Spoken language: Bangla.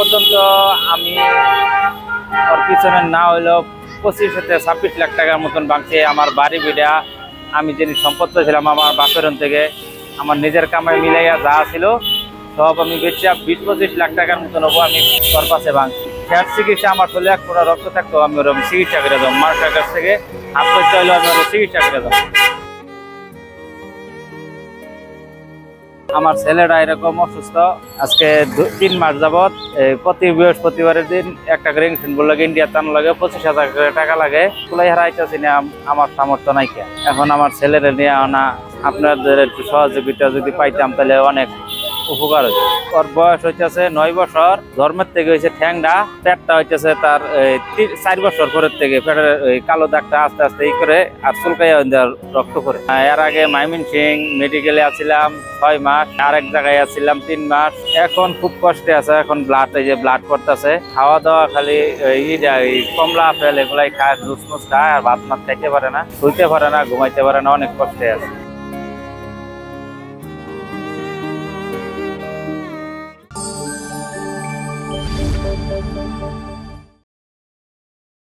পর্যন্ত আমি ওর পিছনে না হইলেও 25 থেকে 26 লাখ টাকার মতন ভাঙছে। আমার বাড়ি বিড়া আমি যিনি সম্পদ ছিলাম আমার বাপের থেকে আমার নিজের কামাই মিলাইয়া যা ছিল সব আমি বেচে 20-25 লাখ টাকার মতন হবো আমি ওর পাশে ভাঙছি। ফ্যাট চিকিৎসা আমার চলে এক ফোঁটা রক্ত থাকতো আমি ওরকম চিকিৎসা করে দেবো, মানুষের কাছ থেকে হাত পয়সা হইলেও আমি ওর চিকিৎসা করে দেবো। আমার ছেলেরা এরকম অসুস্থ, আজকে 3 মাস যাবৎ প্রতি বৃহস্পতিবারের দিন একটা করে ইনসুলিন লাগে, ইন্ডিয়া টান লাগে, 25,000 টাকা লাগে। কুলাই হারাইতেছি না, আমার সামর্থ্য নাই। এখন আমার ছেলেরা নিয়ে আনা, আপনাদের একটু সহযোগিতা যদি পাইতাম তাহলে অনেক উপকার হয়েছে। ওর বয়স হইতেছে 9 বছর, জন্মের থেকে হয়েছে ঠ্যাংডা, পেটটা হইতেছে তার 4 বছর পরের থেকে পেটের কালো দাগটা আস্তে আস্তে ই করে আর চুলকাইয়া রক্ত করে। এর আগে ময়মনসিংহ মেডিকেলে আছিলাম 6 মাস, আর এক জায়গায় আছিলাম 3 মাস। এখন খুব কষ্টে আছে, এখন ব্লাড পড়তেছে। খাওয়া দাওয়া খালি কমলা আপেল এগুলাই খায়, জুস মুস খায়, আর ভাত মাছ খাইতে পারে না, শুইতে পারে না, ঘুমাইতে পারে না, অনেক কষ্টে আছে।